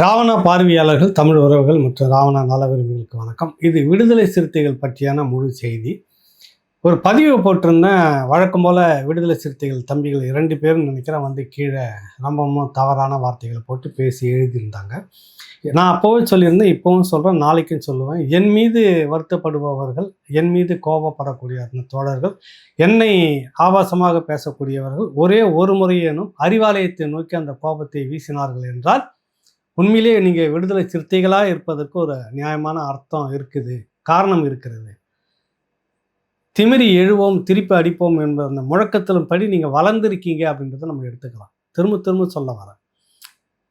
ராவணா பார்வையாளர்கள், தமிழ் உறவுகள் மற்றும் ராவணா நல விரும்பிகளுக்கு வணக்கம். இது விடுதலை சிறுத்தைகள் பற்றியான முழு செய்தி. ஒரு பதிவு போட்டிருந்தேன். வழக்கம் போல விடுதலை சிறுத்தைகள் தம்பிகள் 2 பேரும் நினைக்கிறேன் வந்து கீழே ரொம்பவும் தவறான வார்த்தைகளை போட்டு பேசி எழுதியிருந்தாங்க. நான் அப்போவே சொல்லியிருந்தேன், இப்போவும் சொல்கிறேன், நாளைக்கும் சொல்லுவேன். என் மீது வருத்தப்படுபவர்கள், என் மீது கோபப்படக்கூடிய அந்த தோழர்கள், என்னை ஆபாசமாக பேசக்கூடியவர்கள் ஒரே ஒரு முறையேனும் அறிவாலயத்தை நோக்கி அந்த கோபத்தை வீசினார்கள் என்றால் உண்மையிலேயே நீங்கள் விடுதலை சிறுத்தைகளாக இருப்பதற்கு ஒரு நியாயமான அர்த்தம் இருக்குது, காரணம் இருக்கிறது. திமிரி எழுவோம் திருப்பி அடிப்போம் என்ற அந்த முழக்கத்திலும் படி நீங்கள் வளர்ந்துருக்கீங்க அப்படின்றத நம்ம எடுத்துக்கலாம். திரும்ப திரும்ப சொல்ல வரேன்.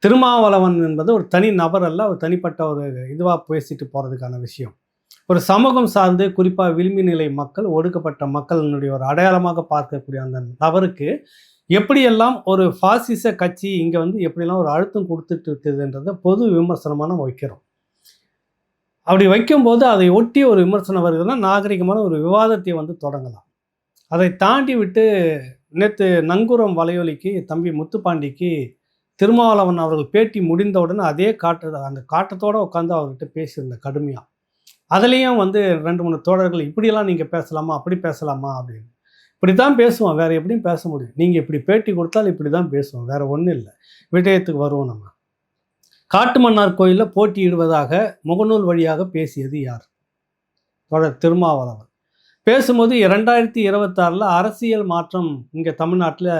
திருமாவளவன் என்பது ஒரு தனி நபர் அல்ல, ஒரு தனிப்பட்ட ஒரு இதுவாக பேசிட்டு போகிறதுக்கான விஷயம். ஒரு சமூகம் சார்ந்து குறிப்பாக விளிம்பு நிலை மக்கள், ஒடுக்கப்பட்ட மக்களினுடைய ஒரு அடையாளமாக பார்க்கக்கூடிய அந்த நபருக்கு எப்படியெல்லாம் ஒரு பாசிச கட்சி இங்கே வந்து எப்படியெல்லாம் ஒரு அழுத்தம் கொடுத்துட்டு இருக்குதுன்றதை பொது விமர்சனமாக நம்ம வைக்கிறோம். அப்படி வைக்கும்போது அதை ஒட்டி ஒரு விமர்சனம் வருதுன்னா நாகரிகமான ஒரு விவாதத்தை வந்து தொடங்கலாம். அதை தாண்டி விட்டு நேற்று நங்கூரம் வலையொலிக்கு தம்பி முத்துப்பாண்டிக்கு திருமாவளவன் அவர்கள் பேட்டி முடிந்தவுடன் அதே அந்த காட்டத்தோடு உட்காந்து அவர்கிட்ட பேசியிருந்த கடுமையாக அதுலேயும் வந்து 2-3 தோழர்கள் இப்படியெல்லாம் நீங்கள் பேசலாமா, அப்படி பேசலாமா அப்படின்னு. இப்படி தான் பேசுவோம், வேறு எப்படியும் பேச முடியும். நீங்கள் இப்படி பேட்டி கொடுத்தாலும் இப்படி தான் பேசுவோம், வேறு ஒன்றும் இல்லை. விடயத்துக்கு வருவோம். நம்ம காட்டுமன்னார் கோயிலில் போட்டியிடுவதாக முகநூல் வழியாக பேசியது யார்? தோழர் திருமாவளவன். பேசும்போது 2026 அரசியல் மாற்றம் இங்கே தமிழ்நாட்டில்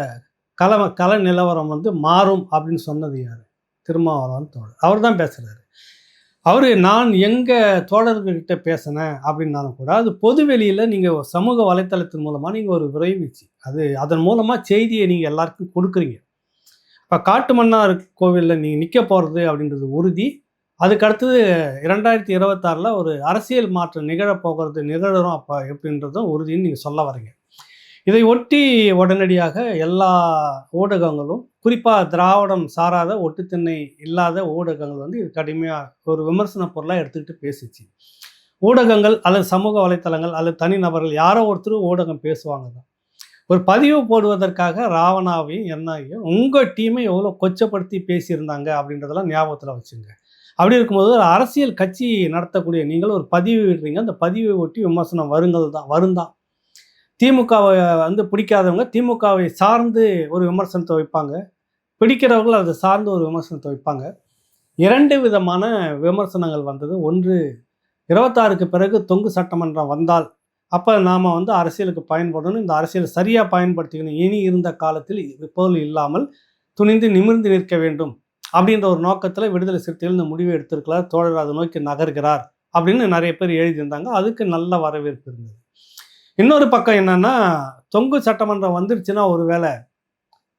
கல நிலவரம் வந்து மாறும் அப்படின்னு சொன்னது யார்? திருமாவளவன் தோழர். அவர் தான் பேசுகிறாரு. நான் எங்கள் தோழர்கள்கிட்ட பேசினேன் அப்படின்னாலும் கூட அது பொது வெளியில் நீங்கள் சமூக வலைத்தளத்தின் மூலமாக நீங்கள் ஒரு விரைவிச்சு அதன் மூலமாக செய்தியை நீங்கள் எல்லாருக்கும் கொடுக்குறீங்க. இப்போ காட்டுமன்னார் கோவிலில் நீங்கள் நிற்க போகிறது அப்படின்றது உறுதி. அதுக்கடுத்தது 2026 ஒரு அரசியல் மாற்றம் நிகழரும் அப்போ எப்படின்றதும் உறுதின்னு நீங்கள் சொல்ல வரீங்க. இதை ஒட்டி உடனடியாக எல்லா ஊடகங்களும், குறிப்பாக திராவிடம் சாராத ஒட்டுத்திண்ணை இல்லாத ஊடகங்கள் வந்து இது கடுமையாக ஒரு விமர்சன பொருளாக எடுத்துக்கிட்டு பேசிச்சு. ஊடகங்கள் அல்லது சமூக வலைத்தளங்கள் அல்லது தனிநபர்கள் யாரோ ஒருத்தர் ஊடகம் பேசுவாங்க தான். ஒரு பதிவு போடுவதற்காக ராவணாவையும் என்ஐயும் உங்கள் டீமை எவ்வளோ கொச்சப்படுத்தி பேசியிருந்தாங்க அப்படின்றதெல்லாம் ஞாபகத்தில் வச்சுங்க. அப்படி இருக்கும்போது ஒரு அரசியல் கட்சி நடத்தக்கூடிய நீங்கள் ஒரு பதிவு விடுறீங்க. அந்த பதிவை ஒட்டி விமர்சனம் வருந்தான். திமுகவை வந்து பிடிக்காதவங்க திமுகவை சார்ந்து ஒரு விமர்சனத்தை வைப்பாங்க, பிடிக்கிறவர்கள் அதை சார்ந்து ஒரு விமர்சனத்தை வைப்பாங்க. 2 விதமான விமர்சனங்கள் வந்தது. ஒன்று, 26க்கு பிறகு தொங்கு சட்டமன்றம் வந்தால் அப்போ நாம் வந்து அரசியலுக்கு பயன்படணும், இந்த அரசியல் சரியாக பயன்படுத்திக்கணும், இனி இருந்த காலத்தில் இப்போது இல்லாமல் துணிந்து நிமிர்ந்து நிற்க வேண்டும் அப்படின்ற ஒரு நோக்கத்தில் விடுதலை சிறுத்தைகள் இந்த முடிவை எடுத்திருக்கிறார். தோழர் அதை நோக்கி நகர்கிறார் அப்படின்னு நிறைய பேர் எழுதியிருந்தாங்க. அதுக்கு நல்ல வரவேற்பு இருந்தது. இன்னொரு பக்கம் என்னன்னா, தொங்கு சட்டமன்றம் வந்துருச்சுன்னா ஒருவேளை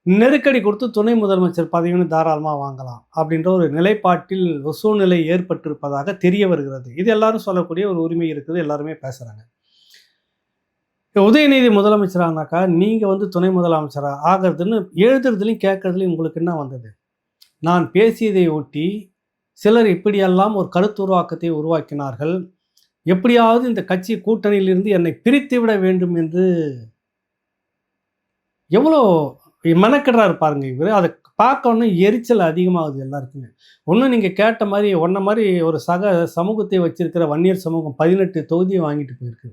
நெருக்கடி கொடுத்து துணை முதலமைச்சர் பதவின்னு தாராளமாக வாங்கலாம் அப்படின்ற ஒரு நிலைப்பாட்டில் ஒரு சூழ்நிலை ஏற்பட்டிருப்பதாக தெரிய வருகிறது. இது எல்லாரும் சொல்லக்கூடிய ஒரு உரிமை இருக்குது, எல்லாருமே பேசுகிறாங்க. உதயநிதி முதலமைச்சரானாக்கா நீங்கள் வந்து துணை முதலமைச்சராக ஆகிறதுன்னு எழுதுறதுலையும் கேட்கறதுலையும் உங்களுக்கு என்ன வந்தது? நான் பேசியதை ஒட்டி சிலர் இப்படியெல்லாம் ஒரு கருத்துருவாக்கத்தை உருவாக்கினார்கள். எப்படியாவது இந்த கட்சி கூட்டணியிலிருந்து என்னை பிரித்து விட வேண்டும் என்று எவ்வளோ மெனக்கெடுறாரு பாருங்க இவர். அதை பார்க்கணும் எரிச்சல் அதிகமாகுது எல்லாருக்குமே. ஒன்றும் நீங்கள் கேட்ட மாதிரி மாதிரி ஒரு சமூகத்தை வச்சிருக்கிற வன்னியர் சமூகம் 18 தொகுதியை வாங்கிட்டு போயிருக்கு.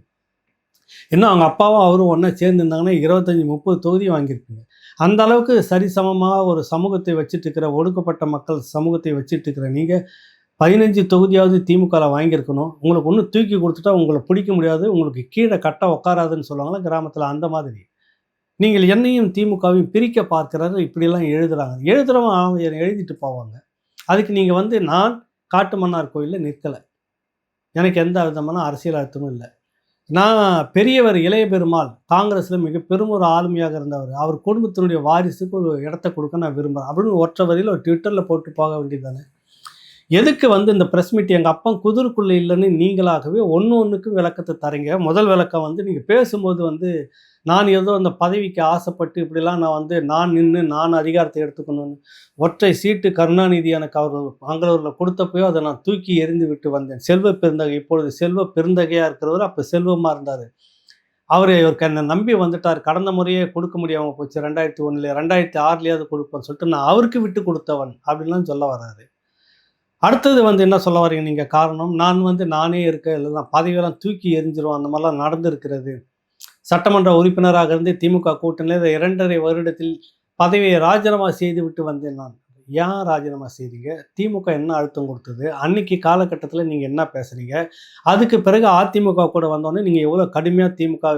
இன்னும் அவங்க அப்பாவும் அவரும் ஒன்றா சேர்ந்துருந்தாங்கன்னா 25-30 தொகுதி வாங்கியிருப்பீங்க. அந்த அளவுக்கு சரிசமமாக ஒரு சமூகத்தை வச்சுட்டு இருக்கிற, ஒடுக்கப்பட்ட மக்கள் சமூகத்தை வச்சுட்டு இருக்கிற நீங்கள் 15 தொகுதியாவது திமுகவில் வாங்கியிருக்கணும். உங்களுக்கு ஒன்று தூக்கி கொடுத்துட்டா உங்களை பிடிக்க முடியாது, உங்களுக்கு கீழே கட்ட உட்காராதுன்னு சொல்லுவாங்களா கிராமத்தில், அந்த மாதிரி நீங்கள் என்னையும் திமுகவையும் பிரிக்க பார்க்கிறாரு. இப்படிலாம் எழுதுகிறவன் எழுதிட்டு போவாங்க. அதுக்கு நீங்கள் வந்து நான் காட்டுமன்னார் கோயிலில் நிற்கலை, எனக்கு எந்த விதமான அரசியல் அர்த்தமும் இல்லை. நான் பெரியவர் இளைய பெருமாள் காங்கிரஸில் மிக பெரும் ஒரு ஆளுமையாக இருந்தவர், அவர் குடும்பத்தினுடைய வாரிசுக்கு ஒரு இடத்த கொடுக்க நான் விரும்புகிறேன் அப்படின்னு ஒற்றை வரியில் ஒரு ட்விட்டரில் போட்டு போக வேண்டியதானே. எதுக்கு வந்து இந்த ப்ரெஸ் மீட் எங்கள் அப்பா குதிருக்குள்ளே இல்லைன்னு நீங்களாகவே ஒன்றுக்கும் விளக்கத்தை தரீங்க. முதல் விளக்கம் வந்து நீங்கள் பேசும்போது வந்து நான் ஏதோ அந்த பதவிக்கு ஆசைப்பட்டு இப்படிலாம் நான் வந்து நான் அதிகாரத்தை எடுத்துக்கணும்னு ஒற்றை சீட்டு கருணாநிதி எனக்கு அவர்கள் மங்களூரில் கொடுத்தப்போ அதை நான் தூக்கி எறிந்து விட்டு வந்தேன். செல்வ பெருந்தகை, இப்பொழுது செல்வ பெருந்தகையாக இருக்கிறவர் அப்போ செல்வமாக இருந்தார். இவருக்கு என்னை நம்பி வந்துட்டார். கடந்த முறையே கொடுக்க முடியாமல் போச்சு, 2001 2006 கொடுப்பேன்னு சொல்லிட்டு நான் அவருக்கு விட்டு கொடுத்தவன் அப்படின்லாம் சொல்ல வர்றாரு. அடுத்தது வந்து என்ன சொல்ல வரீங்க நீங்க காரணம், நான் வந்து நானே இருக்க இல்லைனா பதவியெல்லாம் தூக்கி எறிஞ்சிருவோம் அந்த மாதிரிலாம் நடந்திருக்கிறது. சட்டமன்ற உறுப்பினராக இருந்து திமுக கூட்டணியில் 2½ வருடத்தில் பதவியை ராஜினாமா செய்துவிட்டு வந்தேன் நான். ஏன் ராஜினாமா செய்தீங்க? திமுக என்ன அழுத்தம் கொடுத்தது? அன்னைக்கு காலகட்டத்தில நீங்க என்ன பேசுனீங்க? அதுக்கு பிறகு அதிமுக கூட வந்தோனே நீங்க எவ்வளோ கடுமையா திமுக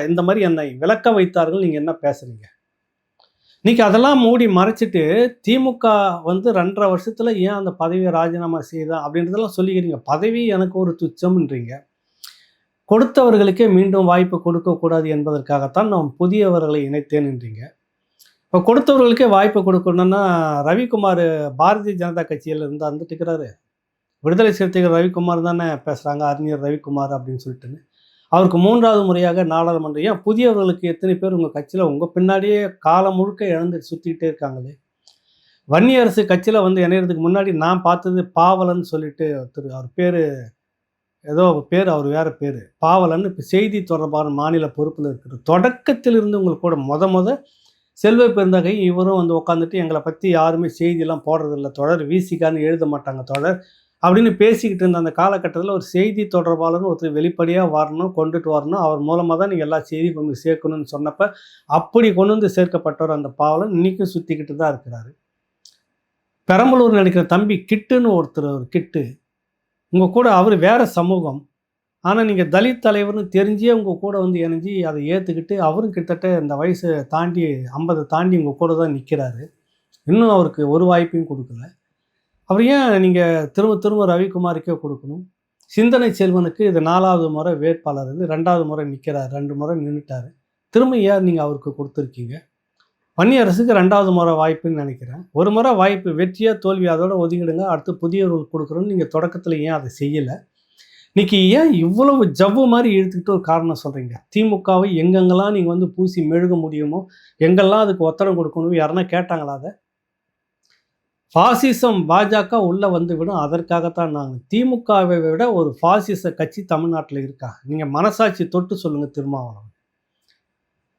இந்த மாரி என்னை விளக்க வைத்தார்கள். நீங்க என்ன பேசுனீங்க? இன்னைக்கு அதெல்லாம் மூடி மறைச்சிட்டு, திமுக வந்து 2½ வருஷத்துல ஏன் அந்த பதவிய ராஜினாமா செய்தா? அப்படின்றதெல்லாம் சொல்லிக்கிறீங்க. பதவி எனக்கு ஒரு துச்சம்ன்றீங்க. கொடுத்தவர்களுக்கே மீண்டும் வாய்ப்பு கொடுக்கக்கூடாது என்பதற்காகத்தான் நான் புதியவர்களை இணைத்தேன்ன்றீங்க. இப்ப கொடுத்தவர்களுக்கே வாய்ப்பு கொடுக்கணும்னா, ரவிக்குமார் பாரதிய ஜனதா கட்சியில இருந்து வந்துட்டு இருக்கிறாரு. விடுதலை சிறுத்தைகள் ரவிக்குமார் தானே பேசுறாங்க. அறிஞர் ரவிக்குமார் அப்படின்னு சொல்லிட்டுன்னு. அவருக்கு 3வது முறையாக நாடாளுமன்றம் ஏன் புதியவர்களுக்கு எத்தனை பேர் உங்க கட்சியில உங்க பின்னாடியே காலம் முழுக்க இழந்து சுத்திக்கிட்டே இருக்காங்களே. வன்னியரசு கட்சியில வந்து இணையறதுக்கு முன்னாடி நான் பார்த்தது பாவலன் சொல்லிட்டு ஒருத்தர், அவர் பேரு ஏதோ பேர், அவர் வேற பேரு பாவலன். இப்போ செய்தி தொடர்பான மாநில பொறுப்பில் இருக்கிற தொடக்கத்திலிருந்து உங்களுக்கு கூட முத செல்வ பெருந்தகை இவரும் வந்து உட்காந்துட்டு எங்களை பற்றி யாருமே செய்தியெல்லாம் போடுறதில்ல தொடர், விசிகான்னு எழுத மாட்டாங்க தொடர் அப்படின்னு பேசிக்கிட்டு இருந்த அந்த காலகட்டத்தில் ஒரு செய்தி தொடர்பாளர்னு ஒருத்தர் வெளிப்படையாக வரணும், கொண்டுட்டு வரணும், அவர் மூலமாக தான் நீங்கள் எல்லா செய்தியும் கொண்டு சேர்க்கணும்னு சொன்னப்போ அப்படி கொண்டு வந்து சேர்க்கப்பட்டவர் அந்த பாவலன் இன்றைக்கும் சுற்றிக்கிட்டு தான் இருக்கிறாரு. பெரம்பலூர் நினைக்கிற தம்பி கிட்டுன்னு ஒருத்தர், ஒரு கிட்டு உங்கள் கூட அவர் வேறு சமூகம், ஆனால் நீங்கள் தலித் தலைவர்னு தெரிஞ்சே உங்கள் கூட வந்து இணைஞ்சி அதை ஏற்றுக்கிட்டு அவரும் கிட்டத்தட்ட இந்த வயசு தாண்டி 50 தாண்டி உங்கள் கூட தான் நிற்கிறாரு. இன்னும் அவருக்கு ஒரு வாய்ப்பையும் கொடுக்கல. அவர் ஏன் நீங்கள் திரும்ப திரும்ப ரவிக்குமாருக்கே கொடுக்கணும்? சிந்தனை செல்வனுக்கு இது 4வது முறை வேட்பாளர், இது 2வது முறை நிற்கிறார், 2 முறை நின்றுட்டார். திரும்ப ஏன் நீங்கள் அவருக்கு கொடுத்துருக்கீங்க? வன்னியரசுக்கு 2வது முறை வாய்ப்புன்னு நினைக்கிறேன். ஒரு முறை வாய்ப்பு, வெற்றியா தோல்வி அதோட ஒதுக்கிடுங்க, அடுத்து புதியவர்கள் கொடுக்குறோன்னு நீங்கள் தொடக்கத்தில் ஏன் அதை செய்யலை? இன்னைக்கு ஏன் இவ்வளவு ஜவ்வு மாதிரி இழுத்துக்கிட்டு ஒரு காரணம் சொல்கிறீங்க? திமுகவை எங்கெங்கெல்லாம் நீங்கள் வந்து பூசி மெழுக முடியுமோ எங்கெல்லாம் அதுக்கு ஒத்தடம் கொடுக்கணும், யாருன்னா கேட்டாங்களா அதை? பாசிசம் பாஜக உள்ளே வந்து விடும், அதற்காகத்தான் நாங்கள். திமுகவை விட ஒரு பாசிச கட்சி தமிழ்நாட்டில் இருக்கா? நீங்கள் மனசாட்சி தொட்டு சொல்லுங்கள். திருமாவளவன்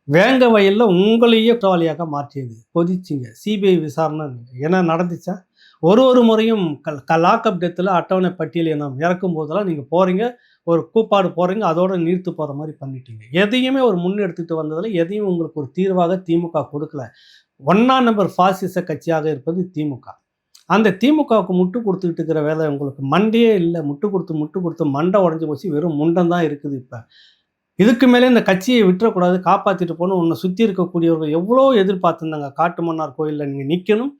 வேங்க வயலில் உங்களையே குற்றவாளியாக மாற்றியது, கொதிச்சிங்க, சிபிஐ விசாரணை என்ன நடந்துச்சா? ஒரு முறையும் லாக்அப் டெத்தில் அட்டவணை பட்டியல் என்ன இறக்கும் போதெல்லாம் நீங்கள் போகிறீங்க, ஒரு கூப்பாடு போகிறீங்க, அதோட நீர்த்து போகிற மாதிரி பண்ணிட்டீங்க. எதையுமே ஒரு முன்னெடுத்துட்டு வந்ததில் எதையும் உங்களுக்கு ஒரு தீர்வாக திமுக கொடுக்கல. 1ஆம் நம்பர் பாசிச கட்சியாக இருப்பது திமுக. அந்த திமுகவுக்கு முட்டு கொடுத்துக்கிட்டு இருக்கிற வேலை உங்களுக்கு மண்டையே இல்லை. முட்டு கொடுத்து மண்டை உடஞ்சி போச்சு, வெறும் முண்டம் தான் இருக்குது. இப்போ இதுக்கு மேலே இந்த கட்சியை விட்டுறக்கூடாது, காப்பாற்றிட்டு போகணும். உன்னை சுற்றி இருக்கக்கூடியவர்கள் எவ்வளோ எதிர்பார்த்துருந்தாங்க. காட்டுமன்னார் கோயிலில் நீங்கள் நிற்கணும்,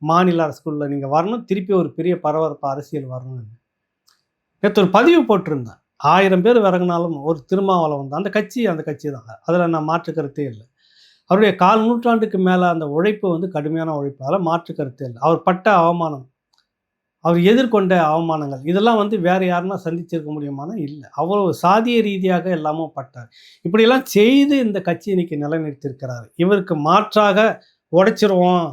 மாநில அரசுக்குள்ளே நீங்கள் வரணும், திருப்பி ஒரு பெரிய பரபரப்பு அரசியல் வரணும்னு நேற்று ஒரு பதிவு போட்டிருந்தேன். 1000 பேர் விறகுனாலும் ஒரு திருமாவளவன் தான் அந்த கட்சி தான். அதில் நான் மாற்று கருத்தே இல்லை. அவருடைய 1/4 நூற்றாண்டுக்கு மேலே அந்த உழைப்பு வந்து கடுமையான உழைப்பு, அதெல்லாம் மாற்று கருத்தே இல்லை. அவர் பட்ட அவமானம், அவர் எதிர்கொண்ட அவமானங்கள், இதெல்லாம் வந்து வேறு யாருன்னா சந்திச்சிருக்க முடியுமானா இல்லை. அவ்வளோ சாதிய ரீதியாக எல்லாமும் பட்டார். இப்படியெல்லாம் செய்து இந்த கட்சி இன்னைக்கு நிலைநிறுத்தியிருக்கிறார். இவருக்கு மாற்றாக உடைச்சிருவோம்,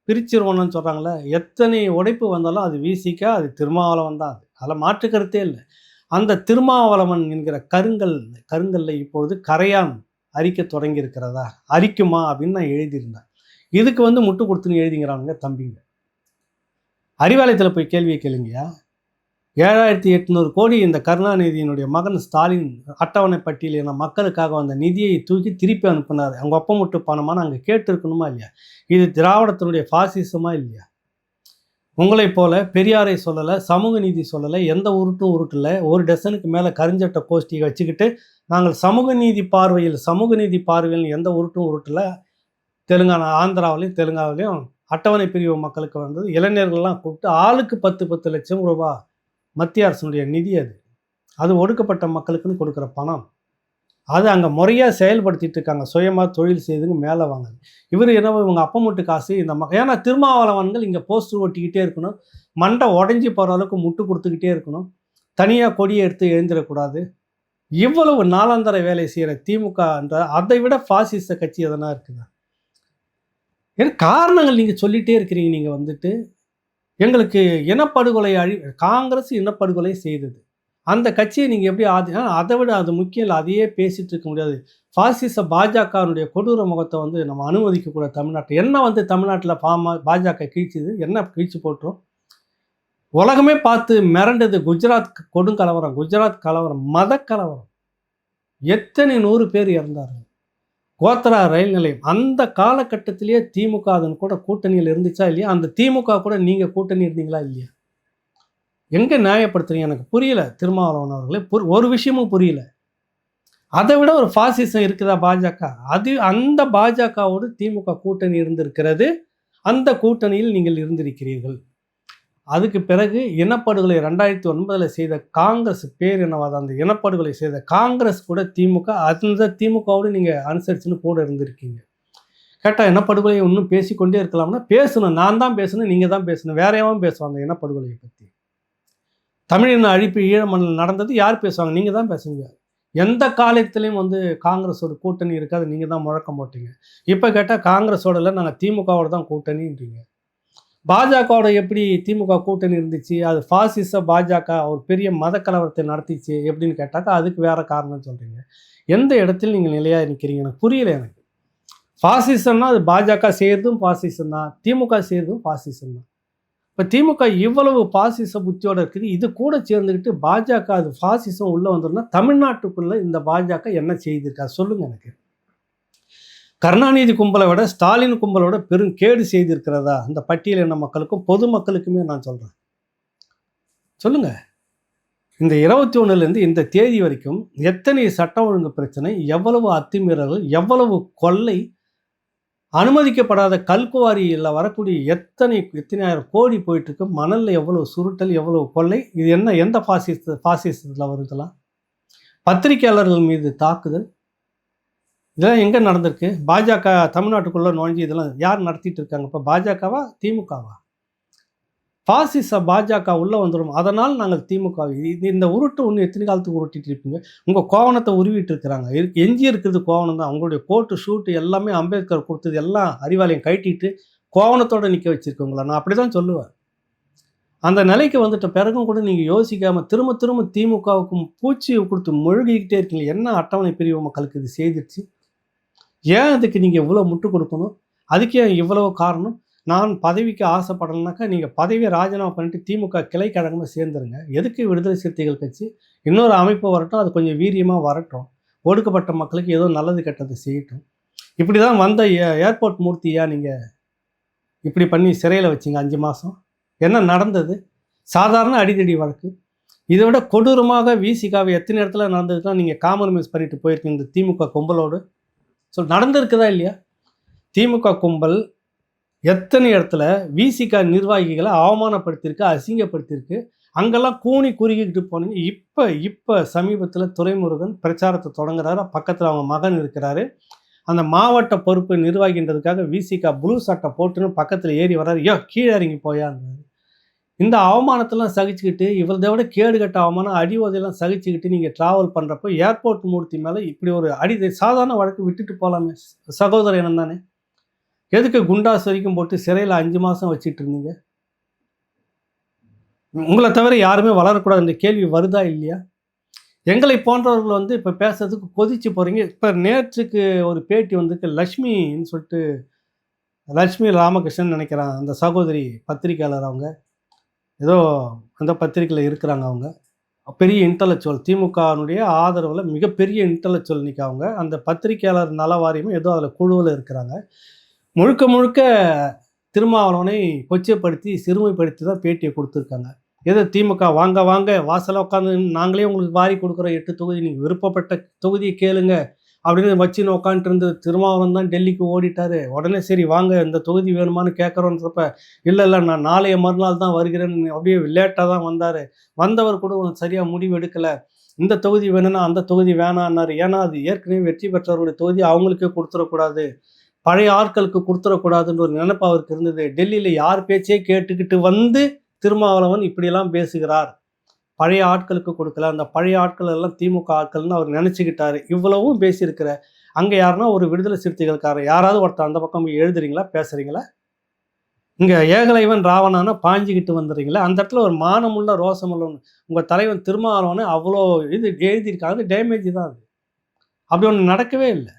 பிரிச்சிருவோன்னு சொல்கிறாங்களே, எத்தனை உடைப்பு வந்தாலும் அது விசிக, அது திருமாவளவன் தான். அதில் மாற்று கருத்தே இல்லை. அந்த திருமாவளவன் என்கிற கருங்கல்லை இப்பொழுது கரையான் அரிக்க தொடங்கி இருக்கிறதா, அரிக்குமா அப்படின்னு நான் எழுதியிருந்தேன். இதுக்கு வந்து முட்டு கொடுத்துன்னு எழுதிங்கிறானுங்க தம்பிங்க. அறிவாலயத்தில் போய் கேள்வியை கேளுங்கயா. 7800 கோடி இந்த கருணாநிதியினுடைய மகன் ஸ்டாலின் அட்டவணை பட்டியலின மக்களுக்காக வந்த நிதியை தூக்கி திருப்பி அனுப்பினார். அவங்க ஒப்ப முட்டு பணமான அங்கே கேட்டு இருக்கணுமா இல்லையா? இது திராவிடத்தினுடைய பாசிசமா இல்லையா? உங்களை போல பெரியாரை சொல்லலை, சமூக நீதி சொல்லலை, எந்த உருட்டும் உருட்டில் ஒரு டசனுக்கு மேலே கரிஞ்சட்ட கோஷ்டியை வச்சுக்கிட்டு நாங்கள் சமூக நீதி பார்வையில் எந்த உருட்டும் உருட்டில் தெலுங்கானா, தெலுங்கானாவிலையும் அட்டவணை பிரிவு மக்களுக்கு வந்தது. இளைஞர்கள்லாம் கூப்பிட்டு ஆளுக்கு 10 லட்சம் ரூபாய் மத்திய அரசினுடைய நிதி, அது ஒடுக்கப்பட்ட மக்களுக்குன்னு கொடுக்குற பணம். அது அங்கே முறையாக செயல்படுத்திட்டு இருக்காங்க. சுயமாக தொழில் செய்துங்க மேலே வாங்க. இவர் என்ன இவங்க அப்பா முட்டு காசு இந்த ஏன்னா திருமாவளவன்கள் இங்கே போஸ்டர் ஒட்டிக்கிட்டே இருக்கணும், மண்டை உடஞ்சி போகிற அளவுக்கு முட்டு கொடுத்துக்கிட்டே இருக்கணும், தனியாக கொடியை எடுத்து எழுந்திடக்கூடாது. இவ்வளவு நாளாந்தர வேலை செய்கிற திமுகன்ற அதை விட பாசிச கட்சி எதனா இருக்குதா? ஏன்னா காரணங்கள் நீங்கள் சொல்லிகிட்டே இருக்கிறீங்க. நீங்கள் வந்துட்டு எங்களுக்கு இனப்படுகொலை காங்கிரஸ் இனப்படுகொலை செய்தது, அந்த கட்சியை நீங்கள் எப்படி அதை விட அது முக்கியம் இல்லை, அதையே பேசிகிட்டு இருக்க முடியாது. பாசிச பாஜகனுடைய கொடூர முகத்தை வந்து நம்ம அனுமதிக்கக்கூடாது தமிழ்நாட்டில். என்ன வந்து தமிழ்நாட்டில் பாஜக கீழ்ச்சிது, என்ன கீழ்ச்சி போட்டுரும்? உலகமே பார்த்து மிரண்டது. குஜராத் கொடுங்கலவரம், குஜராத் கலவரம், மத கலவரம். எத்தனை 100 பேர் இறந்தார்கள். கோத்ரா ரயில் நிலையம். அந்த காலகட்டத்திலேயே திமுக அதன் கூட கூட்டணியில் இருந்துச்சா இல்லையா? அந்த திமுக கூட நீங்க கூட்டணி இருந்தீங்களா இல்லையா? எங்க நியாயப்படுத்துறீங்க? எனக்கு புரியல திருமாவளவன் அவர்களே. ஒரு விஷயமும் புரியல. அதை விட ஒரு பாசிசம் இருக்குதா பாஜக? அந்த பாஜகவோடு திமுக கூட்டணி இருந்திருக்கிறது. அந்த கூட்டணியில் நீங்கள் இருந்திருக்கிறீர்கள். அதுக்கு பிறகு இனப்படுகொலை 2009 செய்த காங்கிரஸ், பேரினவாத அந்த இனப்படுகொலை செய்த காங்கிரஸ் கூட திமுக, அந்த திமுகவோடு நீங்கள் அனுசரிச்சுன்னு கூட இருந்திருக்கீங்க. கேட்டால் இனப்படுகொலையை இன்னும் பேசிக்கொண்டே இருக்கலாம்னா பேசணும். நான் தான் பேசணும், நீங்கள் தான் பேசணும். வேற எவன் பேசுவாங்க இனப்படுகொலையை பற்றி? தமிழின அழிப்பு ஈழமண்ணில் நடந்தது யார் பேசுவாங்க? நீங்கள் தான் பேசுவீங்க. எந்த காலத்திலையும் காங்கிரஸோட கூட்டணி இருக்காது, நீங்கள் தான் முழக்கம் போட்டீங்க. இப்போ கேட்டால் காங்கிரஸோட இல்லை, நாங்கள் திமுகவோட தான் கூட்டணின்றீங்க. பாஜகவோட எப்படி திமுக கூட்டணி இருந்துச்சு? அது பாசிச பாஜக ஒரு பெரிய மத கலவரத்தை நடத்திச்சு எப்படின்னு கேட்டாக்கா அதுக்கு வேற காரணம் சொல்றீங்க. எந்த இடத்தில் நீங்கள் நிலையாக நிற்கிறீங்க எனக்கு புரியல. எனக்கு பாசிசம்னா அது பாஜக செய்யறதும் பாசிசம் தான், திமுக செய்யறதும் பாசிசம் தான். இப்போ திமுக இவ்வளவு பாசிச புத்தியோட இருக்குது. இது கூட சேர்ந்துக்கிட்டு பாஜக அது பாசிசம் உள்ள வந்துடும்னா தமிழ்நாட்டுக்குள்ள இந்த பாஜக என்ன செய்திருக்கா சொல்லுங்க எனக்கு. கருணாநிதி கும்பலை விட ஸ்டாலின் கும்பலோட பெரும் கேடு செய்திருக்கிறதா அந்த பட்டியலின மக்களுக்கும் பொதுமக்களுக்குமே நான் சொல்கிறேன். சொல்லுங்க. இந்த 21லேருந்து இந்த தேதி வரைக்கும் எத்தனை சட்டம் ஒழுங்கு பிரச்சனை, எவ்வளவு அத்துமீறல்கள், எவ்வளவு கொள்ளை, அனுமதிக்கப்படாத கல்குவாரியில் வரக்கூடிய எத்தனை ஆயிரம் கோடி போயிட்டுருக்கு, மணலில் எவ்வளவு சுருட்டல், எவ்வளவு கொள்ளை, இது என்ன எந்த பாசிசத்தில் வருதெல்லாம்? பத்திரிகையாளர்கள் மீது தாக்குதல், இதெல்லாம் எங்கே நடந்திருக்கு? பாஜக தமிழ்நாட்டுக்குள்ளே நுழைஞ்சி இதெல்லாம் யார் நடத்திட்டு இருக்காங்க? இப்போ பாஜகவா திமுகவா? பாசிச பாஜக உள்ளே வந்துடும். அதனால் நாங்கள் திமுக. இந்த உருட்டு ஒன்று எத்தனை காலத்துக்கு உருட்டிட்டு இருப்பீங்க? உங்கள் கோவணத்தை உருவிட்டு இருக்கிறாங்க. எஞ்சி இருக்கிறது கோவணம் தான். உங்களுடைய கோட்டு ஷூட்டு எல்லாமே அம்பேத்கர் கொடுத்தது எல்லாம் அறிவாலயம் கட்டிட்டு கோவணத்தோடு நிற்க வச்சுருக்கோங்களா? நான் அப்படி தான் சொல்லுவேன். அந்த நிலைக்கு வந்துட்ட பிறகும் கூட நீங்கள் யோசிக்காமல் திரும்ப திரும்ப திமுகவுக்கும் பூச்சி கொடுத்து முழுகிக்கிட்டே இருக்கீங்க. என்ன அட்டவணை பிரிவு மக்களுக்கு இது செய்திருச்சு? ஏன் அதுக்கு நீங்கள் இவ்வளோ முட்டு கொடுக்கணும்? அதுக்கு ஏன் இவ்வளவு காரணம்? நான் பதவிக்கு ஆசைப்படலைனாக்கா நீங்கள் பதவியை ராஜினாமா பண்ணிட்டு திமுக கிளை கழகமாக சேர்ந்துருங்க. எதுக்கு விடுதலை சிறுத்தைகள் கட்சி? இன்னொரு அமைப்பு வரட்டும், அது கொஞ்சம் வீரியமாக வரட்டும், ஒடுக்கப்பட்ட மக்களுக்கு ஏதோ நல்லது கெட்டது செய்யட்டும். இப்படி தான் வந்த ஏர்போர்ட் மூர்த்தியா நீங்கள் இப்படி பண்ணி சிறையில் வச்சிங்க 5 மாதம். என்ன நடந்தது? சாதாரண அடிதடி வழக்கு. இதை விட கொடூரமாக விசிகாவை எத்தனை இடத்துல நடந்ததுன்னா நீங்கள் காம்ப்ரமைஸ் பண்ணிட்டு போயிருக்கீங்க இந்த திமுக கும்பலோடு. நடந்திருக்குதா இல்லையா? திமுக கும்பல் எத்தனை இடத்துல விசிக நிர்வாகிகளை அவமானப்படுத்தியிருக்கு, அசிங்கப்படுத்தியிருக்கு. அங்கெல்லாம் கூனி குறுகிக்கிட்டு போனீங்க. இப்போ சமீபத்தில் துரைமுருகன் பிரச்சாரத்தை தொடங்குறாரு. பக்கத்தில் அவங்க மகன் இருக்கிறாரு. அந்த மாவட்ட பொறுப்பு நிர்வாகின்றதுக்காக விசிக ப்ளூ சட்டை போட்டுன்னு பக்கத்தில் ஏறி வர்றாரு. கீழே இறங்கி போயான்னு. இந்த அவமானத்தெல்லாம் சகிச்சுக்கிட்டு, இவரதை விட கேடுகட்ட அவமானம், அடி உதையெல்லாம் சகிச்சுக்கிட்டு நீங்கள் ட்ராவல் பண்ணுறப்போ ஏர்போர்ட் மூர்த்தி மேலே இப்படி ஒரு சாதாரண வழக்கு விட்டுட்டு போகலாமே. சகோதரன் தானே. எதுக்கு குண்டாஸ் வரைக்கும் போட்டு சிறையில் 5 மாதம் வச்சுட்டு இருந்தீங்க? உங்களை தவிர யாருமே வளரக்கூடாது இந்த கேள்வி வருதா இல்லையா? எங்களை போன்றவர்கள் இப்போ பேசுறதுக்கு கொதிச்சு போகிறீங்க. இப்போ நேற்றுக்கு ஒரு பேட்டி லக்ஷ்மின்னு சொல்லிட்டு, லக்ஷ்மி ராமகிருஷ்ணன் நினைக்கிறேன் அந்த சகோதரி பத்திரிகையாளர். அவங்க ஏதோ அந்த பத்திரிகையில் இருக்கிறாங்க. அவங்க பெரிய இன்டலெக்சுவல், திமுகனுடைய ஆதரவில் மிகப்பெரிய இன்டலெக்சுவல். இன்றைக்கி அவங்க அந்த பத்திரிகையாளர் நல வாரியமும் ஏதோ அதில் குழுவில் இருக்கிறாங்க. முழுக்க முழுக்க திருமாவளவனை கொச்சைப்படுத்தி சிறுமைப்படுத்தி தான் பேட்டியை கொடுத்துருக்காங்க. ஏதோ திமுக வாங்க வாங்க வாசலாக உட்காந்து நாங்களே உங்களுக்கு வாரி கொடுக்குறோம் 8 தொகுதி, நீங்கள் விருப்பப்பட்ட தொகுதியை கேளுங்க அப்படின்னு வச்சுன்னு உட்காந்துட்டு இருந்து திருமாவளவன் தான் டெல்லிக்கு ஓடிட்டார். உடனே சரி வாங்க இந்த தொகுதி வேணுமான்னு கேட்குறோன்றப்ப இல்லை நான் நாளைய மறுநாள் தான் வருகிறேன்னு அப்படியே லேட்டாக தான் வந்தார். வந்தவர் கூட சரியாக முடிவு எடுக்கலை. இந்த தொகுதி வேணும்னா அந்த தொகுதி வேணான்னாரு. ஏன்னா அது ஏற்கனவே வெற்றி பெற்றவருடைய தொகுதி, அவங்களுக்கே கொடுத்துடக்கூடாது, பழைய ஆட்களுக்கு கொடுத்துடக்கூடாதுன்ற ஒரு நினைப்பு அவருக்கு இருந்தது. டெல்லியில் யார் பேச்சே கேட்டுக்கிட்டு திருமாவளவன் இப்படியெல்லாம் பேசுகிறார், பழைய ஆட்களுக்கு கொடுக்கல, அந்த பழைய ஆட்கள் எல்லாம் திமுக ஆட்கள்னு அவர் நினச்சிக்கிட்டாரு. இவ்வளவும் பேசியிருக்கிற அங்கே யாருன்னா ஒரு விடுதலை சிறுத்தைகள்காரர் யாராவது ஒருத்தர் அந்த பக்கம் எழுதுறீங்களா, பேசுகிறீங்களா? இங்கே ஏகலைவன் ராவணான பாஞ்சிக்கிட்டு வந்துடுறீங்களா? அந்த இடத்துல ஒரு மானமுள்ள ரோசமுள்ள உங்கள் தலைவன் திருமாவளவனை அவ்வளோ இது எழுதியிருக்காங்க. டேமேஜ் தான் அது. அப்படி ஒன்று நடக்கவே இல்லை.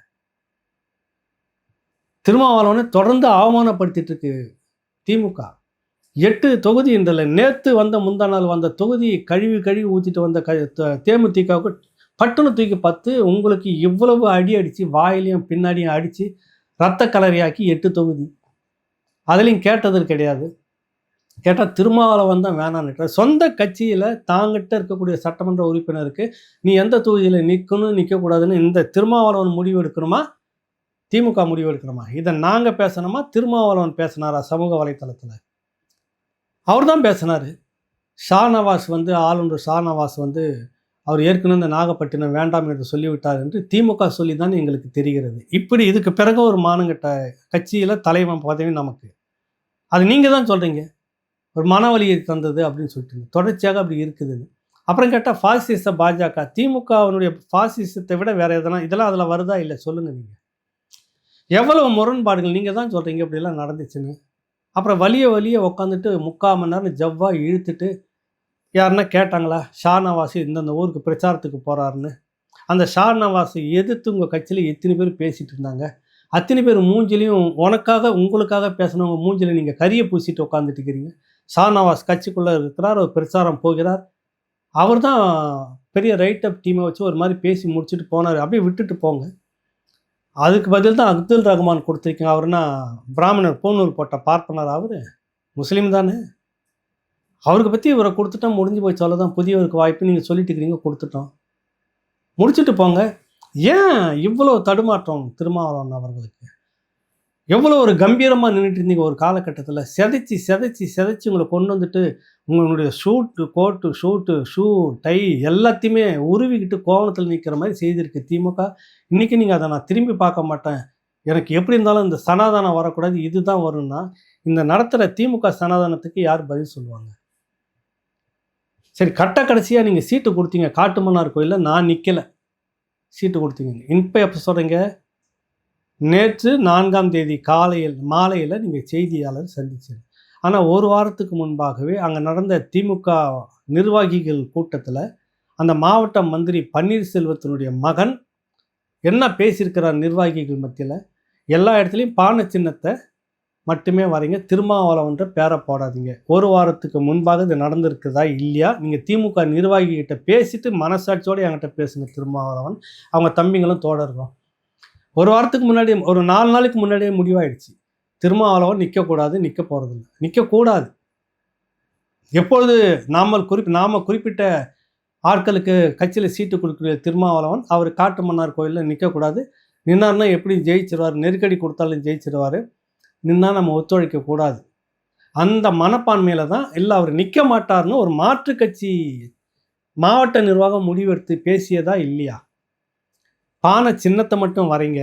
திருமாவளவனை தொடர்ந்து அவமானப்படுத்திட்டு இருக்கு திமுக. 8 தொகுதி என்றல, நேத்து வந்த முந்தா நாள் வந்த தொகுதியை கழுவி கழுவி ஊத்திட்டு வந்த தேமுதிகவுக்கு பட்டுன்னு தூக்கி பார்த்து உங்களுக்கு இவ்வளவு அடி அடிச்சு, வாயிலையும் பின்னாடியும் அடிச்சு, ரத்த கலரியாக்கி 8 தொகுதி. அதுலயும் கேட்டது கிடையாது. கேட்டா திருமாவளவன் தான் வேணான்னுட்டார். சொந்த கட்சியில தாங்கிட்ட இருக்கக்கூடிய சட்டமன்ற உறுப்பினருக்கு நீ எந்த தொகுதியில நிக்கணும், நிக்கக்கூடாதுன்னு இந்த திருமாவளவன் முடிவு எடுக்கணுமா? திமுக முடிவு எடுக்கணுமா? இதை நாங்க பேசணுமா? திருமாவளவன் பேசினாரா சமூக வலைத்தளத்துல? அவர் தான் பேசினாரு. ஷாநவாஸ் ஆளுநர் ஷாநவாஸ் அவர் ஏற்கனவே இந்த நாகப்பட்டினம் வேண்டாம் என்று சொல்லிவிட்டார் என்று திமுக சொல்லி தான் எங்களுக்கு தெரிகிறது. இப்படி இதுக்கு பிறகு ஒரு மானங்கட்ட கட்சியில தலைவன் பதவி நமக்கு. அது நீங்க தான் சொல்றீங்க. ஒரு மனவலியை தந்தது அப்படின்னு சொல்லிட்டு தொடர்ச்சியாக அப்படி இருக்குதுன்னு. அப்புறம் கேட்டால் பாசிச பாஜக, திமுகவினுடைய பாசிசத்தை விட வேற எதனா இதெல்லாம் அதில் வருதா இல்லை சொல்லுங்க நீங்கள். எவ்வளவு முரண்பாடுகள் நீங்கள் தான் சொல்கிறீங்க இப்படிலாம் நடந்துச்சுன்னு. அப்புறம் வலிய உட்காந்துட்டு 3/4 மணி நேரம் ஜவ்வா இழுத்துட்டு யாருன்னா கேட்டாங்களா ஷாநவாஸ் இந்தந்த ஊருக்கு பிரச்சாரத்துக்கு போகிறாருன்னு? அந்த ஷாநவாஸை எதிர்த்து உங்கள் கட்சியில் எத்தனை பேர் பேசிகிட்டு இருந்தாங்க? அத்தனை பேர் மூஞ்சிலையும் உங்களுக்காக பேசினவங்க மூஞ்சில நீங்கள் கரியை பூசிட்டு உட்காந்துட்டு இருக்கிறீங்க. ஷாநவாஸ் கட்சிக்குள்ளே இருக்கிறார், ஒரு பிரச்சாரம் போகிறார். அவர் தான் பெரிய ரைட் அப் டீமை வச்சு ஒரு மாதிரி பேசி முடிச்சுட்டு போனார். அப்படியே விட்டுட்டு போங்க. அதுக்கு பதில் தான் அப்துல் ரஹ்மான் கொடுத்துருக்கீங்க. அவருன்னா பிராமணர் பூநூல் போட்ட பார்ப்பனர், அவர் முஸ்லீம் தானே. அவருக்கு பற்றி இவரை கொடுத்துட்டோம், முடிஞ்சு போய் சொல்ல தான் புதியவருக்கு வாய்ப்பு நீங்கள் சொல்லிட்டு இருக்கிறீங்க, கொடுத்துட்டோம், முடிச்சுட்டு போங்க. ஏன் இவ்வளோ தடுமாற்றம் திருமாவளவன் அவர்களுக்கு? எவ்வளோ ஒரு கம்பீரமாக நின்றுட்டு இருந்தீங்க ஒரு காலகட்டத்தில். செதைச்சி உங்களை கொண்டு வந்துட்டு உங்களுடைய கோட்டு ஷூ டை எல்லாத்தையுமே உருவிக்கிட்டு கோவணத்தில் நிற்கிற மாதிரி செய்திருக்கு திமுக. இன்றைக்கி நீங்கள் அதை நான் திரும்பி பார்க்க மாட்டேன், எனக்கு எப்படி இருந்தாலும் இந்த சனாதானம் வரக்கூடாது, இதுதான் வரும்னா இந்த நடத்துகிற திமுக சனாதானத்துக்கு யார் பதில் சொல்லுவாங்க? சரி, கடைசியாக நீங்கள் சீட்டு கொடுத்தீங்க காட்டுமன்னார் கோயிலில், நான் நிற்கலை, சீட்டு கொடுத்தீங்க. இப்போ எப்போ சொல்கிறீங்க? நேற்று 4ஆம் தேதி மாலையில் நீங்கள் செய்தியாளர் சந்திச்சீங்க. ஆனால் ஒரு வாரத்துக்கு முன்பாகவே அங்கே நடந்த திமுக நிர்வாகிகள் கூட்டத்தில் அந்த மாவட்ட மந்திரி பன்னீர்செல்வத்தினுடைய மகன் என்ன பேசியிருக்கிறார் நிர்வாகிகள் மத்தியில்? எல்லா இடத்துலையும் பானை சின்னத்தை மட்டுமே வரீங்க, திருமாவளவன்ற பேரை போடாதீங்க. ஒரு வாரத்துக்கு முன்பாக இது நடந்திருக்குதா இல்லையா? நீங்கள் திமுக நிர்வாகிகிட்ட பேசிட்டு மனசாட்சியோடு என்கிட்ட பேசுங்க. திருமாவளவன் அவங்க தம்பிங்களும் தோழர்களும் ஒரு வாரத்துக்கு முன்னாடி, ஒரு 4 நாளைக்கு முன்னாடியே முடிவாயிடுச்சு. திருமாவளவன் நிற்கக்கூடாது, நிற்க போகிறதில்லை, நிற்கக்கூடாது. எப்பொழுது நாம் குறிப்பிட்ட ஆட்களுக்கு கட்சியில் சீட்டு கொடுக்குற திருமாவளவன் அவர் காட்டுமன்னார் கோயிலில் நிற்கக்கூடாது, நின்னார்னா எப்படி ஜெயிச்சிருவார், நெருக்கடி கொடுத்தாலும் ஜெயிச்சிருவார், நின்னா நம்ம ஒத்துழைக்கக்கூடாது. அந்த மனப்பான்மையில் தான் இல்லை அவர் நிற்க மாட்டார்னு ஒரு மாற்று கட்சி மாவட்ட நிர்வாகம் முடிவெடுத்து பேசியதா இல்லையா? பானை சின்னத்தை மட்டும் வரீங்க,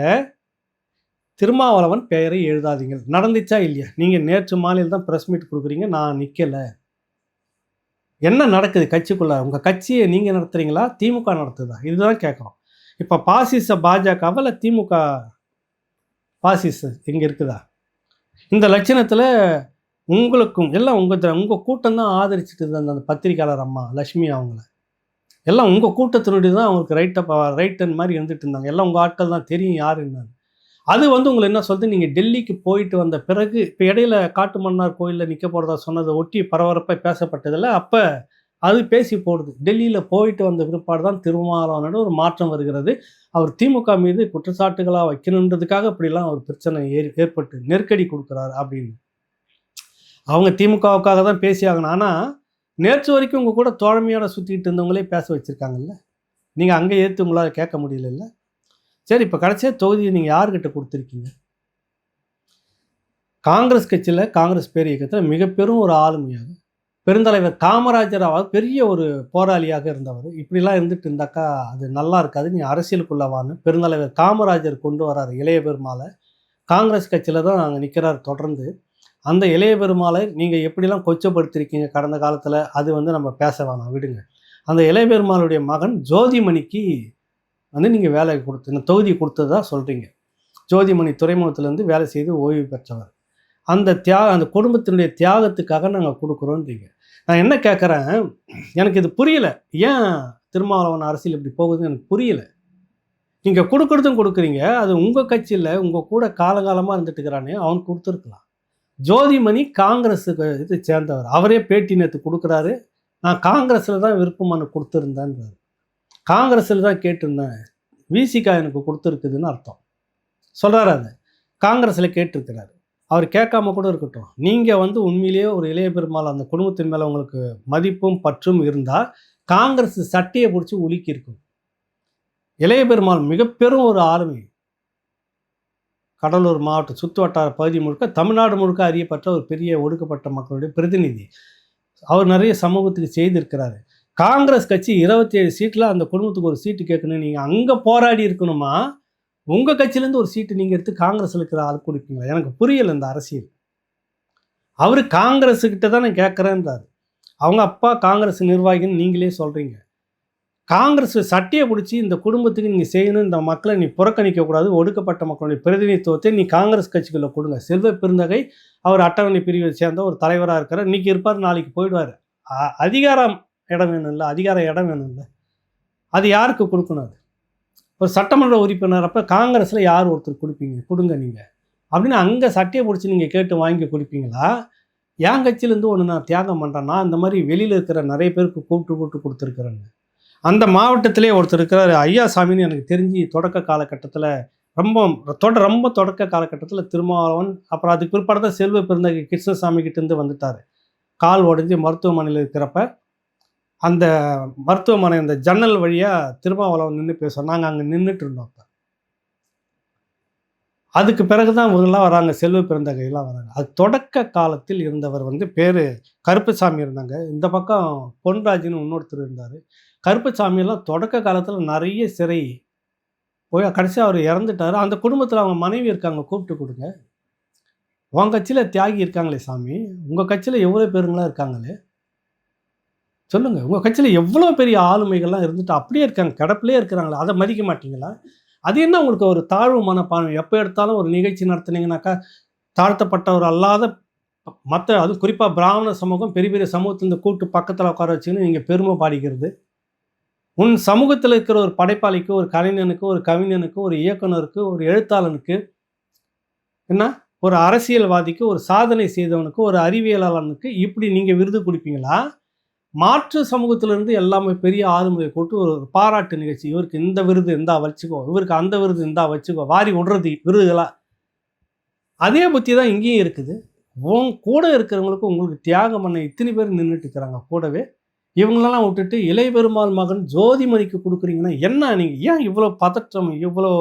திருமாவளவன் பெயரை எழுதாதீங்க. நடந்துச்சா இல்லையா? நீங்கள் நேற்று மாலையில் தான் ப்ரெஸ் மீட் கொடுக்குறீங்க, நான் நிற்கலை. என்ன நடக்குது கட்சிக்குள்ளே? உங்கள் கட்சியை நீங்கள் நடத்துகிறீங்களா, திமுக நடத்துதா? இதுதான் கேட்குறோம். இப்போ பாசிச பாஜகவில் திமுக பாசிச எங்கே இருக்குதா? இந்த லட்சணத்தில் உங்களுக்கும் எல்லாம் உங்கள் கூட்டம் தான் ஆதரிச்சுட்டு இருந்த அந்த பத்திரிக்கையாளர் அம்மா லட்சுமி அவங்கள எல்லாம் உங்கள் கூட்டத்தினுடைய தான் அவங்களுக்கு ரைட்டன் மாதிரி இருந்துட்டு இருந்தாங்க. எல்லாம் உங்கள் ஆட்கள் தான், தெரியும் யார் என்னன்னு. அது உங்களை என்ன சொல்லுது, நீங்கள் டெல்லிக்கு போயிட்டு வந்த பிறகு இப்போ இடையில காட்டுமன்னார் கோயிலில் நிற்க போகிறதா சொன்னதை ஒட்டி பரபரப்பாக பேசப்பட்டதில்ல, அப்போ அது பேசி போடுது. டெல்லியில் போயிட்டு வந்த பிற்பாடு தான் திருமாவளவனோட ஒரு மாற்றம் வருகிறது. அவர் திமுக மீது குற்றச்சாட்டுகளாக வைக்கணுன்றதுக்காக இப்படிலாம் ஒரு பிரச்சனை ஏற்பட்டு நெருக்கடி கொடுக்குறாரு அப்படின்னு அவங்க திமுகவுக்காக தான் பேசி ஆகணும். ஆனால் நேற்று வரைக்கும் உங்கள் கூட தோழமையோட சுற்றிக்கிட்டு இருந்தவங்களே பேச வச்சுருக்காங்கல்ல, நீங்கள் அங்கே ஏற்று உங்களால் கேட்க முடியல. சரி, இப்போ கடைசியாக தொகுதியை நீங்கள் யார்கிட்ட கொடுத்துருக்கீங்க? காங்கிரஸ் கட்சியில், காங்கிரஸ் பேர் இயக்கத்தில் மிக பெரும் ஒரு ஆளுமையாக பெருந்தலைவர் காமராஜர் பெரிய ஒரு போராளியாக இருந்தவர். இப்படிலாம் இருந்துட்டு இருந்தாக்கா அது நல்லா இருக்காது, நீ அரசியலுக்குள்ளவான்னு பெருந்தலைவர் காமராஜர் கொண்டு வராரு இளைய பெருமாளை. காங்கிரஸ் கட்சியில் தான் நாங்கள் நிற்கிறார் தொடர்ந்து. அந்த இளைய பெருமாளை நீங்கள் எப்படிலாம் கொச்சப்படுத்திருக்கீங்க கடந்த காலத்தில், அது நம்ம பேச வேணாம், விடுங்க. அந்த இளைய பெருமாளுடைய மகன் ஜோதிமணிக்கு நீங்கள் வேலை இந்த தொகுதி கொடுத்ததா சொல்கிறீங்க. ஜோதிமணி துறைமுகத்திலேருந்து வேலை செய்து ஓய்வு பெற்றவர். அந்த குடும்பத்தினுடைய தியாகத்துக்காக நாங்கள் கொடுக்குறோன்றீங்க. நான் என்ன கேட்குறேன், எனக்கு இது புரியல. ஏன் திருமாவளவன் அரசியல் இப்படி போகுதுன்னு எனக்கு புரியல. நீங்கள் கொடுக்குறதும் கொடுக்குறீங்க, அது உங்கள் கட்சியில் உங்கள் கூட காலங்காலமாக இருந்துட்டு இருக்கிறானே அவனுக்கு கொடுத்துருக்கலாம். ஜோதிமணி காங்கிரஸுக்கு இது சேர்ந்தவர். அவரே பேட்டி நேற்று கொடுக்குறாரு. நான் காங்கிரஸில் தான் விருப்ப மனு கொடுத்துருந்தேன்றாரு. காங்கிரஸில் தான் கேட்டிருந்தேன், விசிகா எனக்கு கொடுத்துருக்குதுன்னு அர்த்தம் சொல்கிறாரு. அதை காங்கிரஸில் கேட்டிருக்கிறாரு. அவர் கேட்காம கூட இருக்கட்டும். நீங்கள் வந்து உண்மையிலேயே ஒரு இளைய பெருமாள் அந்த குடும்பத்தின் மேலே உங்களுக்கு மதிப்பும் பற்றும் இருந்தால் காங்கிரஸ் சட்டையை பிடிச்சி உலுக்கியிருக்கும். இளைய பெருமாள் மிகப்பெரும் ஒரு ஆளுமை. கடலூர் மாவட்ட சுற்று வட்டார பகுதி முழுக்க தமிழ்நாடு முழுக்க அறியப்பட்ட ஒரு பெரிய ஒடுக்கப்பட்ட மக்களுடைய பிரதிநிதி. அவர் நிறைய சமூகத்துக்கு செய்திருக்கிறாரு. காங்கிரஸ் கட்சி 27 சீட்டில் அந்த குடும்பத்துக்கு ஒரு சீட்டு கேட்கணும். நீங்கள் அங்கே போராடி இருக்கணுமா? உங்கள் கட்சியிலேருந்து ஒரு சீட்டு நீங்கள் எடுத்து காங்கிரஸில் இருக்கிற ஆள் கொடுப்பீங்களா? எனக்கு புரியலை இந்த அரசியல். அவர் காங்கிரஸுக்கிட்ட தான் நான் கேட்குறேன்றார். அவங்க அப்பா காங்கிரஸ் நிர்வாகின்னு நீங்களே சொல்கிறீங்க. காங்கிரஸ் சட்டையை பிடிச்சி இந்த குடும்பத்துக்கு நீங்கள் செய்யணும், இந்த மக்களை நீ புறக்கணிக்கக்கூடாது, ஒடுக்கப்பட்ட மக்களுடைய பிரதிநிதித்துவத்தை நீ காங்கிரஸ் கட்சிக்குள்ளே கொடுங்க. செல்வ பெருந்தகை அவர் அட்டவணை பிரிவை சேர்ந்த ஒரு தலைவராக இருக்கிறார். இன்றைக்கி இருப்பார், நாளைக்கு போயிடுவார். அதிகாரம் இடம் வேணும்ல, அதிகார இடம் வேணும்ல, அது யாருக்கு கொடுக்கணும்? அது ஒரு சட்டமன்ற உறுப்பினர். அப்போ காங்கிரஸில் யார் ஒருத்தர் கொடுப்பீங்க? கொடுங்க நீங்கள் அப்படின்னு அங்கே சட்டையை பிடிச்சி நீங்கள் கேட்டு வாங்கி கொடுப்பீங்களா? என் கட்சியிலேருந்து ஒன்று நான் தியாகம் பண்ணுறேன்னா இந்த மாதிரி வெளியில் இருக்கிற நிறைய பேருக்கு கூப்பிட்டு கொடுத்துருக்குறேன்னு. அந்த மாவட்டத்திலே ஒருத்தர் இருக்கிறார், ஐயாசாமின்னு. எனக்கு தெரிஞ்சு தொடக்க காலகட்டத்தில் ரொம்ப தொடக்க காலகட்டத்தில் திருமாவளவன், அப்புறம் அதுக்கு பிற்பாடு தான் செல்வ பெருந்தகை கிருஷ்ணசாமி கிட்டேருந்து வந்துட்டார். கால் உடஞ்சி மருத்துவமனையில் இருக்கிறப்ப அந்த மருத்துவமனை அந்த ஜன்னல் வழியாக திருமாவளவன் நின்று பேசுவோம். நாங்கள் அங்கே நின்றுட்டு இருந்தோம். அப்போ அதுக்கு பிறகு தான் இவங்கெல்லாம் வராங்க, செல்வ பெருந்தகையெல்லாம் வராங்க. அது தொடக்க காலத்தில் இருந்தவர் வந்து பேர் கருப்புசாமி இருந்தாங்க. இந்த பக்கம் பொன்ராஜின்னு இன்னொருத்தர் இருந்தார். கருப்புசாமியெல்லாம் தொடக்க காலத்தில் நிறைய சிறை போய் கடைசி அவர் இறந்துட்டார். அந்த குடும்பத்தில் அவங்க மனைவி இருக்காங்க, கூப்பிட்டு கொடுங்க. உங்கள் கட்சியில் தியாகி இருக்காங்களே சாமி, உங்கள் கட்சியில் எவ்வளோ பேருங்களாம் இருக்காங்களே சொல்லுங்கள். உங்கள் கட்சியில் எவ்வளோ பெரிய ஆளுமைகள்லாம் இருந்துட்டு அப்படியே இருக்காங்க, கிடப்பிலே இருக்கிறாங்களா? அதை மதிக்க மாட்டீங்களா? அது என்ன உங்களுக்கு ஒரு தாழ்வு மனப்பான்மை? எப்போ எடுத்தாலும் ஒரு நிகழ்ச்சி நடத்துனீங்கன்னாக்கா தாழ்த்தப்பட்டவர் அல்லாத மற்ற, அதுவும் குறிப்பாக பிராமண சமூகம் பெரிய பெரிய சமூகத்திலேருந்து கூட்டு பக்கத்தில் உட்கார வச்சுன்னு நீங்கள் பெருமை பாடிக்கிறது. உன் சமூகத்தில் இருக்கிற ஒரு படைப்பாளிக்கு, ஒரு கலைஞனுக்கு, ஒரு கவிஞனுக்கு, ஒரு இயக்குனருக்கு, ஒரு எழுத்தாளனுக்கு, என்ன ஒரு அரசியல்வாதிக்கு, ஒரு சாதனை செய்தவனுக்கு, ஒரு அறிவியலாளனுக்கு இப்படி நீங்கள் விருது கொடுப்பீங்களா? மாற்று சமூகத்திலிருந்து எல்லாமே பெரிய ஆளுமையை போட்டு ஒரு பாராட்டு நிகழ்ச்சி, இவருக்கு இந்த விருது இந்தா வச்சுக்கோ, இவருக்கு அந்த விருது இந்தா வச்சுக்கோ, வாரி விடுறது விருதுகளா. அதே புத்தி தான் இங்கேயும் இருக்குது. உன் கூட இருக்கிறவங்களுக்கு உங்களுக்கு தியாகம் பண்ண இத்தனை பேர் நின்றுட்டு இருக்கிறாங்க கூடவே. இவங்களெல்லாம் விட்டுட்டு இளைய பெருமாள் மகன் ஜோதிமணிக்கு கொடுக்குறீங்கன்னா என்ன? நீங்கள் ஏன் இவ்வளோ பதற்றம், இவ்வளோ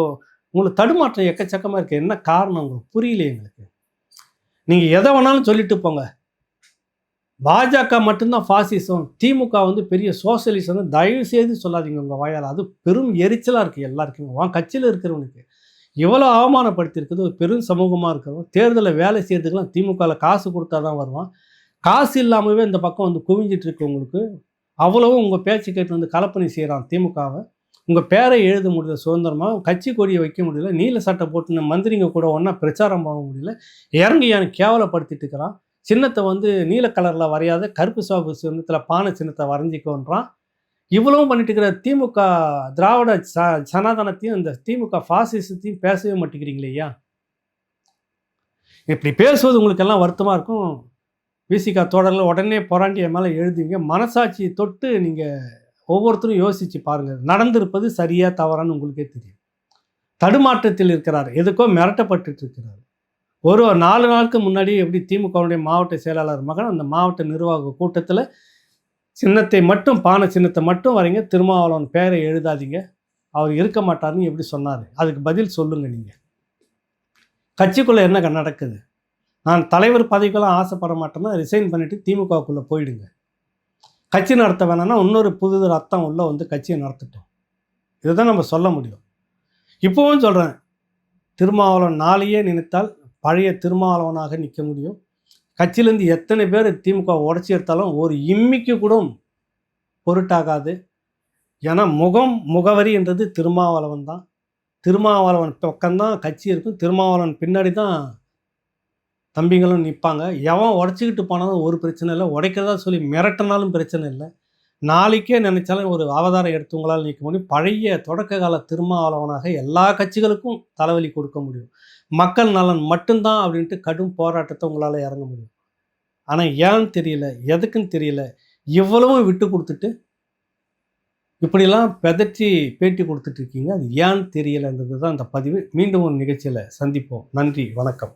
உங்களுக்கு தடுமாற்றம் எக்கச்சக்கமாக இருக்குது? என்ன காரணம் உங்களுக்கு புரியல எங்களுக்கு. நீங்கள் எதை வேணாலும் சொல்லிட்டு போங்க. பாஜக மட்டும்தான் ஃபாசிசம், திமுக வந்து பெரிய சோசியலிசம், தயவு செய்து சொல்லாதீங்க உங்கள் வாயால். அது பெரும் எரிச்சலாக இருக்குது எல்லாருக்குமே. உன் கட்சியில் இருக்கிறவனுக்கு இவ்வளோ அவமானப்படுத்தியிருக்குது. ஒரு பெரும் சமூகமாக இருக்கிறவன் தேர்தலில் வேலை செய்யறதுக்கெல்லாம் திமுகவில் காசு கொடுத்தா தான் வருவான். காசு இல்லாமவே இந்த பக்கம் வந்து குவிஞ்சிட்டு இருக்கு உங்களுக்கு. அவ்வளவும் உங்கள் பேச்சு கேட்டு வந்து கலப்பணி செய்கிறான் திமுகவை. உங்கள் பேரை எழுத முடியல சுதந்திரமாக, கட்சி கொடியை வைக்க முடியல, நீல சட்டை போட்டுன்னு மந்திரிங்க கூட ஒன்றா பிரச்சாரம் போக முடியல, இறங்கி எனக்கு கேவலப்படுத்திட்டு இருக்கிறான். சின்னத்தை வந்து நீல கலரில் வரையாத கருப்பு சிவப்பு சின்னத்தில் பானை சின்னத்தை வரைஞ்சிக்கோன்றான். இவ்வளவும் பண்ணிட்டு இருக்கிற திமுக திராவிட சனாதனத்தையும் இந்த திமுக ஃபாசிசத்தையும் பேசவே மாட்டேங்கிறீங்களே ஐயா. இப்படி பேசுவது உங்களுக்கு எல்லாம் வருத்தமாக இருக்கும். விசிகா தோழர்கள் உடனே போராண்டி என் மேலே எழுதுவீங்க. மனசாட்சி தொட்டு நீங்கள் ஒவ்வொருத்தரும் யோசித்து பாருங்கள், நடந்திருப்பது சரியாக தவறான்னு உங்களுக்கே தெரியும். தடுமாற்றத்தில் இருக்கிறார், எதுக்கோ மிரட்டப்பட்டு இருக்கிறார். ஒரு 4 நாளுக்கு முன்னாடி எப்படி திமுகவுடைய மாவட்ட செயலாளர் மகன் அந்த மாவட்ட நிர்வாக கூட்டத்தில் சின்னத்தை மட்டும், பானை சின்னத்தை மட்டும் வரைங்க, திருமாவளவன் பேரை எழுதாதீங்க, அவர் இருக்க மாட்டார்னு எப்படி சொன்னார்? அதுக்கு பதில் சொல்லுங்கள். நீங்கள் கட்சிக்குள்ளே என்ன நடக்குது? நான் தலைவர் பதவிக்கெல்லாம் ஆசைப்பட மாட்டேன்னா ரிசைன் பண்ணிவிட்டு திமுகவுக்குள்ளே போயிடுங்க. கட்சி நடத்த வேணான்னா இன்னொரு புது ரத்தம் உள்ள வந்து கட்சியை நடத்தட்டும். இதை தான் நம்ம சொல்ல முடியும். இப்போவும் சொல்கிறேன், திருமாவளவன் நாளையே நினைத்தால் பழைய திருமாவளவனாக நிற்க முடியும். கட்சியிலேருந்து எத்தனை பேர் திமுக உடச்சி எடுத்தாலும் ஒரு இம்மிக்கு கூட பொருட்டாகாது. ஏன்னா முகவரி என்றது திருமாவளவன் தான். திருமாவளவன் பக்கம்தான் கட்சி இருக்கும். திருமாவளவன் பின்னாடி தான் தம்பிங்களும் நிற்பாங்க. எவன் உடச்சிக்கிட்டு போனாலும் ஒரு பிரச்சனை இல்லை, உடைக்கிறதா சொல்லி மிரட்டினாலும் பிரச்சனை இல்லை. நாளைக்கே நினைச்சாலும் ஒரு அவதாரம் எடுத்து உங்களால் நீக்க முடியும். பழைய தொடக்க கால திருமாவளவனாக எல்லா கட்சிகளுக்கும் தலைவலி கொடுக்க முடியும். மக்கள் நலன் மட்டும்தான் அப்படின்ட்டு கடும் போராட்டத்தை உங்களால் இறங்க முடியும். ஆனால் ஏன்னு தெரியல, எதுக்குன்னு தெரியல, இவ்வளவும் விட்டு கொடுத்துட்டு இப்படிலாம் பெதற்றி பேட்டி கொடுத்துட்டு இருக்கீங்க. அது ஏன்னு தெரியலன்றது தான் இந்த பதிவு. மீண்டும் ஒரு நிகழ்ச்சியில் சந்திப்போம். நன்றி, வணக்கம்.